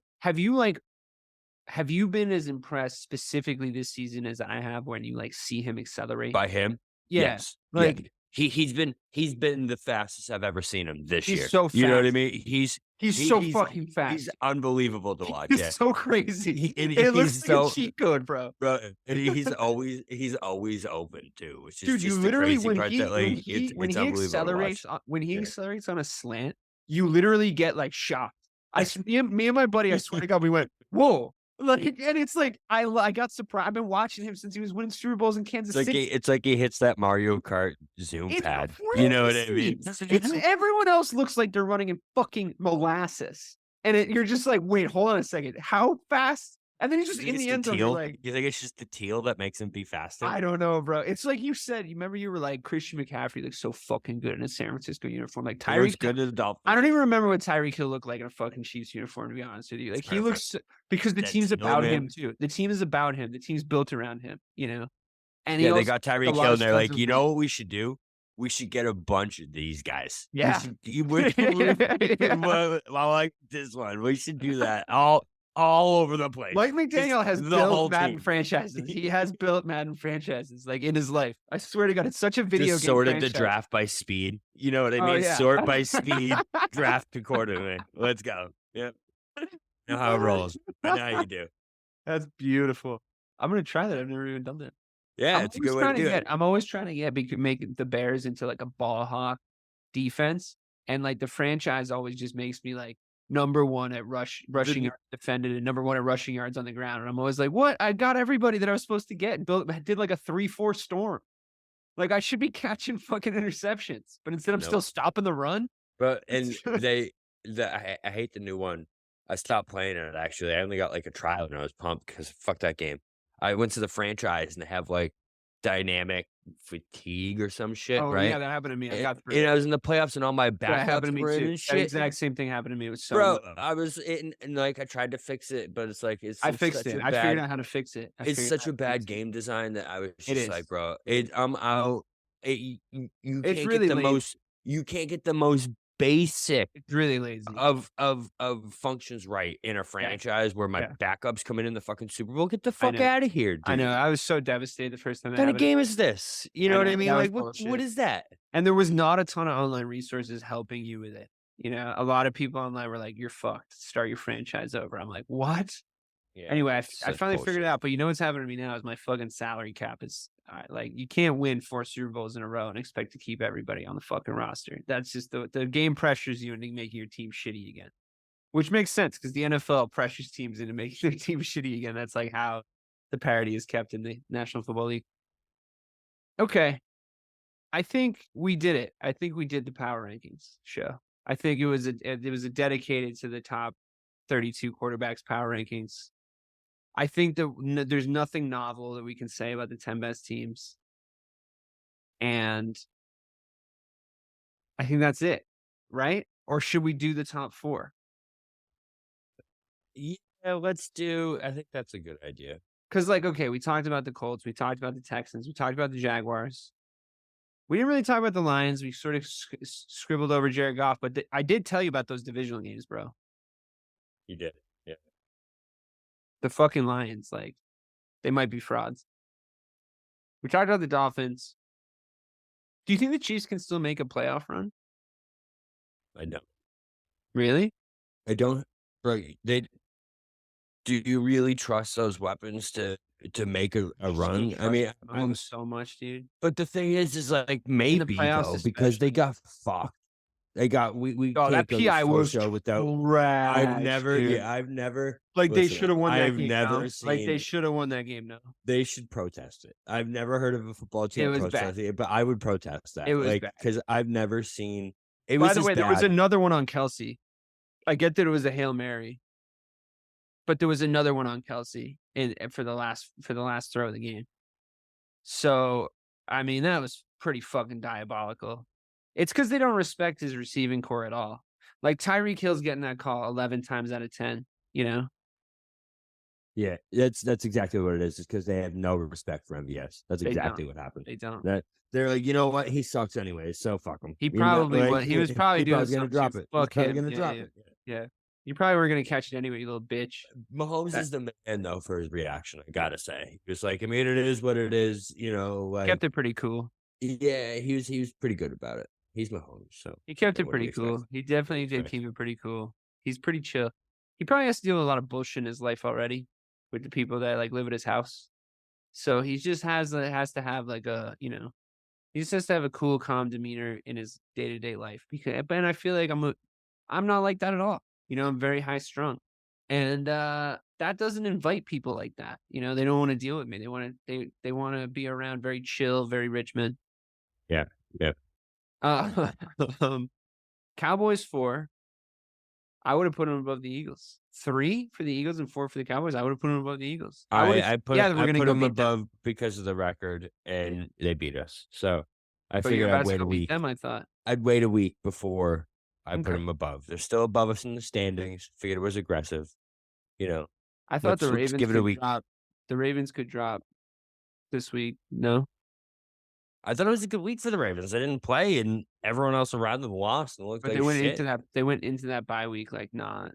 Have you been as impressed specifically this season as I have when you see him accelerate? By him? Yeah. Yes. He's been the fastest I've ever seen him this year. He's so fast. You know what I mean? He's so fucking fast. He's unbelievable to watch. He's so crazy. It looks like a cheat code, bro. And he's always open too. Which is dude, just you literally when he accelerates on a slant, you literally get shocked. Me and my buddy, I swear to God, we went, whoa. And it's I got surprised. I've been watching him since he was winning Super Bowls in Kansas City. It's like he hits that Mario Kart zoom pad. Crazy. You know what I mean? Everyone else looks like they're running in fucking molasses. And you're just wait, hold on a second. How fast? And then he's just in the end zone. You think it's just the teal that makes him be faster? I don't know, bro. It's like you said. You remember you were Christian McCaffrey looks so fucking good in a San Francisco uniform. Tyreek good as a Dolphin. I don't even remember what Tyreek Hill looked like in a fucking Chiefs uniform, to be honest with you. He looks because the team's about him too. The team is about him. The team's built around him. And they got Tyreek Hill, and they're like, you know what we should do? We should get a bunch of these guys. Yeah, I like this one. We should do that. All over the place. Mike McDaniel has built Madden franchises. He has built Madden franchises in his life. I swear to God, it's such a video game sorted the draft by speed. You know what I mean? Yeah. Sort by speed, draft accordingly. Let's go. Yep. Know how it rolls. I know how you do. That's beautiful. I'm going to try that. I've never even done that. Yeah, it's a good way to do it. I'm always trying to make the Bears into a ball hawk defense. And the franchise always just makes me number one at rushing yards defended and number one at rushing yards on the ground. And I'm always what? I got everybody that I was supposed to get and did a 3-4 storm. I should be catching fucking interceptions, but instead I'm still stopping the run. But and I hate the new one. I stopped playing it actually. I only got a trial and I was pumped because fuck that game. I went to the franchise and they have dynamic fatigue or some shit, right? Yeah, that happened to me. I was in the playoffs and all my backups were in and shit. That exact same thing happened to me. It was so bro. I was in and I tried to fix it, but it's I fixed it. I figured out how to fix it. It's such a bad game design that I was just bro, I'm out. You can't really get the most. You can't get the most basic. It's really lazy of functions right in a franchise where my backups come in the fucking Super Bowl. Get the fuck out of here, dude. I know. I was so devastated the first time. What kind of game is this? You know what I mean? What is that? And there was not a ton of online resources helping you with it. A lot of people online were you're fucked. Start your franchise over. I'm what? Yeah, anyway, I finally figured it out. But what's happening to me now is my fucking salary cap is you can't win 4 Super Bowls in a row and expect to keep everybody on the fucking roster. That's just the game pressures you into making your team shitty again, which makes sense because the NFL pressures teams into making their team shitty again. That's how the parity is kept in the National Football League. Okay, I think we did it. I think we did the power rankings show. I think it was a dedicated to the top 32 quarterbacks power rankings. I think that there's nothing novel that we can say about the 10 best teams. And I think that's it, right? Or should we do the top 4? Yeah, let's do. I think that's a good idea. Because, okay, we talked about the Colts. We talked about the Texans. We talked about the Jaguars. We didn't really talk about the Lions. We sort of scribbled over Jared Goff. But I did tell you about those divisional games, bro. You did. The fucking Lions, they might be frauds. We talked about the Dolphins. Do you think the Chiefs can still make a playoff run? I don't. Really? I don't. Bro, do you really trust those weapons to make a run? I mean, so much, dude. But the thing is maybe though, because they got fucked. They got we Oh, that can't go this PI full was show without. trash, I've never, dude. I've never. Like they listen, should have won that I've game. never No? seen. Like they should have won that game. No, They should protest it. I've never heard of a football team was bad. protesting it, but I would protest that. It was like bad. because I've never seen. It By was the just way, there was bad. another one on Kelsey. I get that it was a Hail Mary, but there was another one on Kelsey for the last throw of the game. So I mean, that was pretty fucking diabolical. It's because they don't respect his receiving core at all. Like Tyreek Hill's getting that call 11 times out of 10. You know. Yeah, that's exactly what it is. It's because they have no respect for MVS. That's exactly what happened. They don't. They're like, you know what? He sucks anyways, so fuck him. He probably like, was. He was probably doing going to drop it. Fuck He's probably him. going to drop it. Yeah. You probably were going to catch it anyway, you little bitch. Mahomes is the man, though, for his reaction, I got to say. Just like, I mean, it is what it is, you know. Like, Kept it pretty cool. Yeah, he was pretty good about it. He's Mahomes, so. He kept it pretty cool. He definitely did keep it pretty cool. He's pretty chill. He probably has to deal with a lot of bullshit in his life already with the people that like live at his house. So he just has to have like a, you know, he just has to have a cool, calm demeanor in his day-to-day life. And I feel like I'm not like that at all. You know, I'm very high strung. And that doesn't invite people like that. You know, they don't want to deal with me. They want to be around very chill, very rich men. Yeah. Cowboys 4. I would have put them above the Eagles. 3 for the Eagles and 4 for the Cowboys. I would have put them above the Eagles. I put them above them because of the record, and they beat us. So I but figured I'd wait a beat week. them, I thought. I'd wait a week before I put Okay. them above. They're still above us in the standings. Figured it was aggressive. You know, I thought the Ravens give it a week. The Ravens could drop this week. No? I thought it was a good week for the Ravens. They didn't play, and everyone else around them lost. And looked But like they went shit. into that bye week like not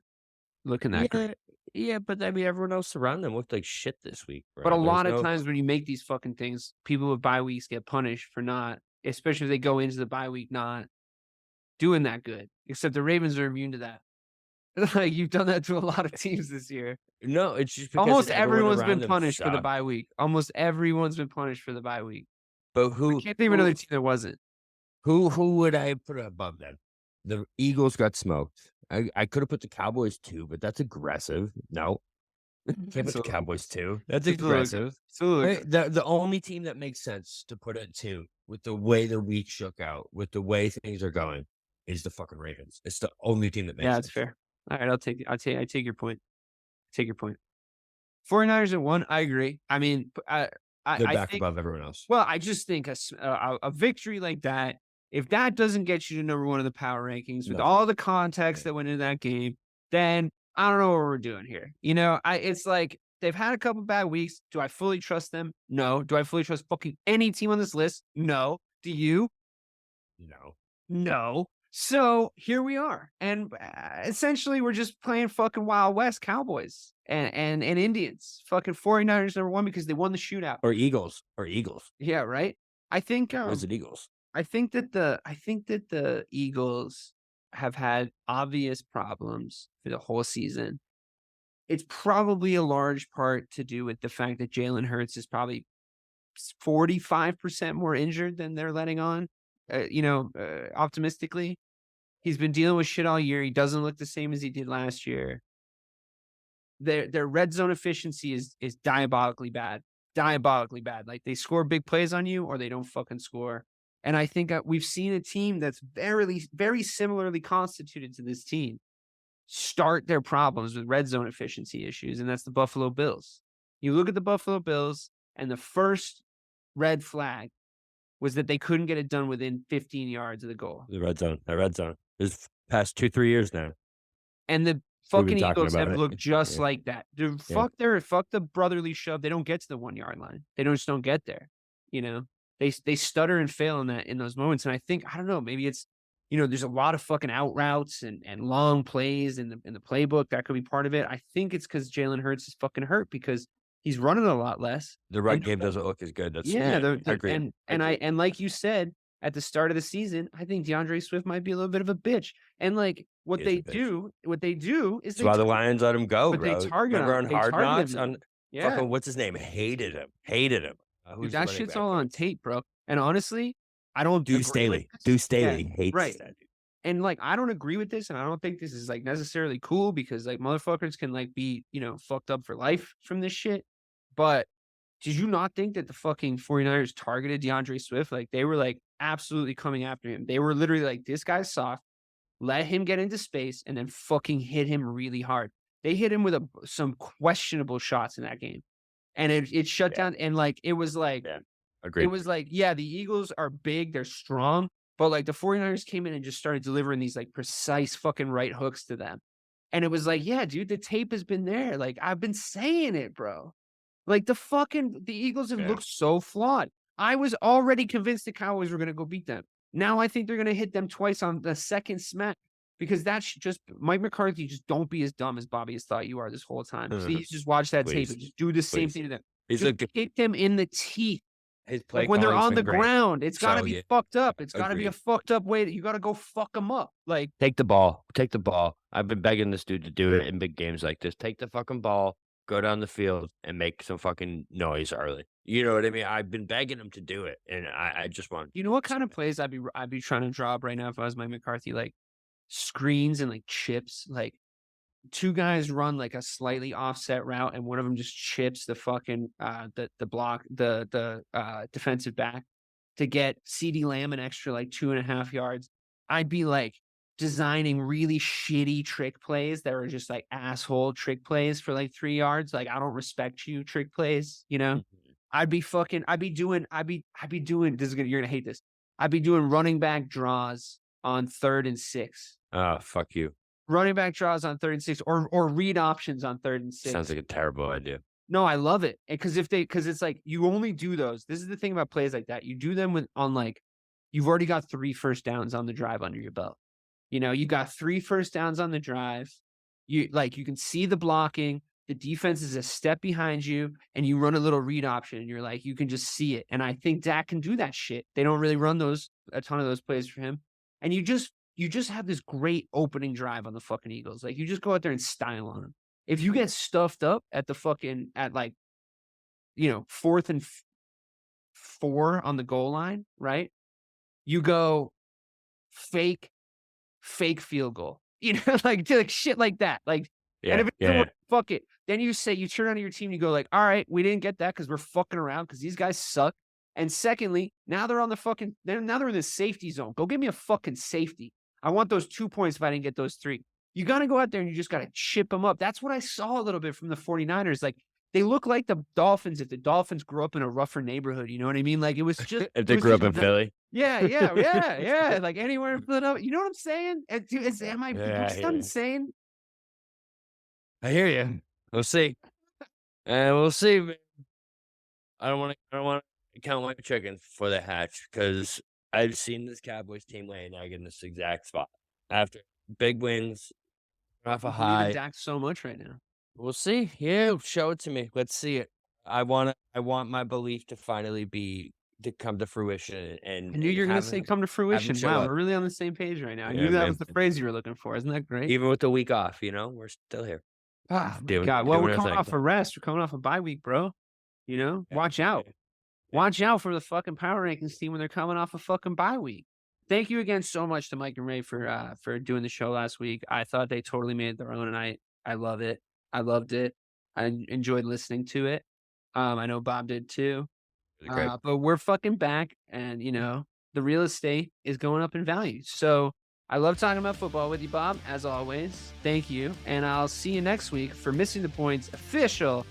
looking that great. Yeah, but I mean, everyone else around them looked like shit this week. Bro. But a lot of times when you make these fucking things, people with bye weeks get punished for not, especially if they go into the bye week not doing that good. Except the Ravens are immune to that. Like you've done that to a lot of teams this year. No, it's just because almost everyone's been punished for the sucked. bye week. Almost everyone's been punished for the bye week. But who? I can't think of another team that wasn't. Who would I put above them? The Eagles got smoked. I could have put the Cowboys 2, but that's aggressive. No, can't put the Cowboys 2. That's aggressive. The only team that makes sense to put at 2 with the way the week shook out, with the way things are going, is the fucking Ravens. It's the only team that makes sense. Yeah, that's fair. All right, I take your point. Take your point. 49ers at 1. I agree. I mean, they're back above everyone else. Well, I just think a victory like that, if that doesn't get you to number 1 of the power rankings with all the context that went into that game, then I don't know what we're doing here. You know, it's like they've had a couple bad weeks. Do I fully trust them? No. Do I fully trust fucking any team on this list? No. Do you? No. So here we are. And essentially we're just playing fucking Wild West Cowboys and Indians. Fucking 49ers number 1 because they won the shootout. Or Eagles. Yeah, right. I think was it Eagles? I think that the Eagles have had obvious problems for the whole season. It's probably a large part to do with the fact that Jalen Hurts is probably 45% more injured than they're letting on. Optimistically, he's been dealing with shit all year. He doesn't look the same as he did last year. Their red zone efficiency is diabolically bad. Like they score big plays on you or they don't fucking score. And I think we've seen a team that's very, very similarly constituted to this team start their problems with red zone efficiency issues, and that's the Buffalo Bills. You look at the Buffalo Bills, and the first red flag was that they couldn't get it done within 15 yards of the goal. The red zone. It's past 2-3 years now. And the fucking Eagles have looked just like that. Dude, fuck the brotherly shove. They don't get to the 1 yard line. They just don't get there. You know, they stutter and fail in those moments. And I think, I don't know, maybe it's, there's a lot of fucking out routes and long plays in the playbook. That could be part of it. I think it's because Jalen Hurts is fucking hurt because he's running a lot less. The run game doesn't look as good. That's I agree. And like you said at the start of the season, I think DeAndre Swift might be a little bit of a bitch. And like what they do is that's why the Lions let him go. But bro. they target him. On Hard Knocks on fucking Yeah. what's his name? Hated him. Dude, that shit's all on tape, bro. And honestly, I don't. Deuce Staley. Hates that dude. And like, I don't agree with this, and I don't think this is like necessarily cool because like motherfuckers can like be, fucked up for life from this shit. But did you not think that the fucking 49ers targeted DeAndre Swift? Like, they were like absolutely coming after him. They were literally like, this guy's soft. Let him get into space and then fucking hit him really hard. They hit him with some questionable shots in that game. And it shut down. And like, it was like, Agreed. it was like, the Eagles are big, they're strong, but like the 49ers came in and just started delivering these like precise fucking right hooks to them. And it was like, yeah, dude, the tape has been there. Like, I've been saying it, bro. Like the Eagles have looked so flawed. I was already convinced the Cowboys were going to go beat them. Now I think they're going to hit them twice on the second smack because that's just Mike McCarthy. Just don't be as dumb as Bobby has thought you are this whole time. Please just watch that tape and just do the same thing to them. Just kick them in the teeth. His play like when they're on the great. ground, it's got to be fucked up. It's got to be a fucked up way that you got to go fuck them up. Like, take the ball. I've been begging this dude to do it in big games like this. Take the fucking ball, go down the field, and make some fucking noise early. You know what I mean? I've been begging him to do it, and I just want. You know what kind of plays I'd be trying to draw up right now if I was Mike McCarthy? Like screens and like chips. Like two guys run like a slightly offset route, and one of them just chips the fucking the defensive back to get CeeDee Lamb an extra like 2.5 yards. I'd be like designing really shitty trick plays that are just like asshole trick plays for like 3 yards. Like, I don't respect you trick plays, I'd be doing, this is you're going to hate this. I'd be doing running back draws on 3rd and 6. Oh, fuck you. Running back draws on 3rd and 6 or read options on 3rd and 6. Sounds like a terrible idea. No, I love it. Because it's like you only do those. This is the thing about plays like that. You do them on like, you've already got 3 first downs on the drive under your belt. You got 3 first downs on the drive. You can see the blocking. The defense is a step behind you, and you run a little read option, and you're like, you can just see it. And I think Dak can do that shit. They don't really run a ton of those plays for him. And you just have this great opening drive on the fucking Eagles. Like, you just go out there and style on them. If you get stuffed up at the fucking, at like, 4th and 4 on the goal line, right? You go fake field goal, like shit like that. Like, and if it doesn't work, fuck it. Then you turn on your team, you go like, all right, we didn't get that because we're fucking around because these guys suck. And secondly, now they're on the now they're in the safety zone. Go get me a fucking safety. I want those 2 points if I didn't get those 3. You got to go out there and you just got to chip them up. That's what I saw a little bit from the 49ers. Like, they look like the Dolphins if the Dolphins grew up in a rougher neighborhood. You know what I mean? Like, it was just if they grew up in Philly. Yeah. Like anywhere in Philadelphia. You know what I'm saying? Am I insane? I hear you. We'll see. We'll see. Man. I don't want to count my chickens before they hatch because I've seen this Cowboys team lay an egg in this exact spot after big wins off a high. Dak so much right now. We'll see. Yeah, show it to me. Let's see it. I want my belief to finally to come to fruition. And I knew you were going to say come to fruition. Wow, we're really on the same page right now. I knew that was the phrase you were looking for. Isn't that great? Even with the week off, we're still here. God. Well, we're coming off a rest. We're coming off a bye week, bro. Watch out. Watch out for the fucking power rankings team when they're coming off a fucking bye week. Thank you again so much to Mike and Ray for doing the show last week. I thought they totally made it their own, and I love it. I loved it. I enjoyed listening to it. I know Bob did too. Really but we're fucking back, and the real estate is going up in value. So I love talking about football with you, Bob, as always. Thank you. And I'll see you next week for Missing the Points official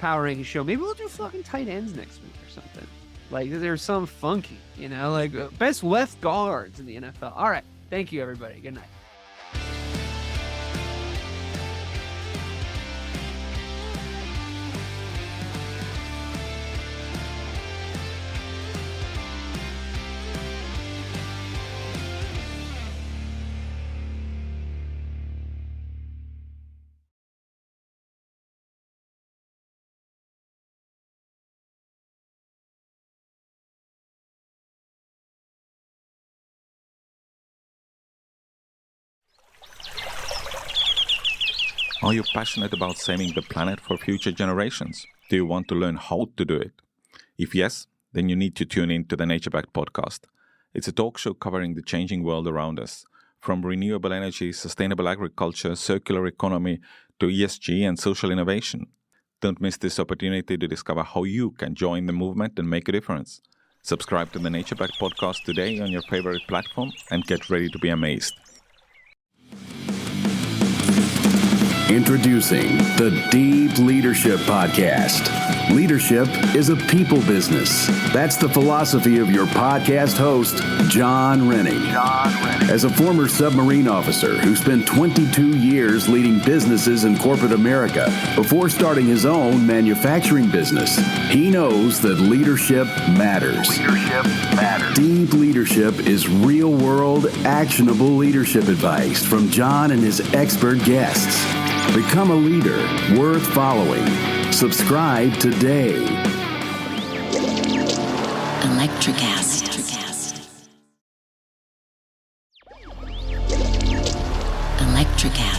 power ranking show. Maybe we'll do fucking tight ends next week or something. Like, there's some funky, like best left guards in the NFL. All right. Thank you, everybody. Good night. Are you passionate about saving the planet for future generations? Do you want to learn how to do it? If yes, then you need to tune in to the Nature Back podcast. It's a talk show covering the changing world around us, from renewable energy, sustainable agriculture, circular economy, to ESG and social innovation. Don't miss this opportunity to discover how you can join the movement and make a difference. Subscribe to the Nature Back podcast today on your favorite platform and get ready to be amazed. Introducing the Deep Leadership Podcast. Leadership is a people business. That's the philosophy of your podcast host, John Rennie. As a former submarine officer who spent 22 years leading businesses in corporate America before starting his own manufacturing business, he knows that leadership matters. Deep Leadership is real-world, actionable leadership advice from John and his expert guests. Become a leader worth following. Subscribe today. Electricast. Electricast.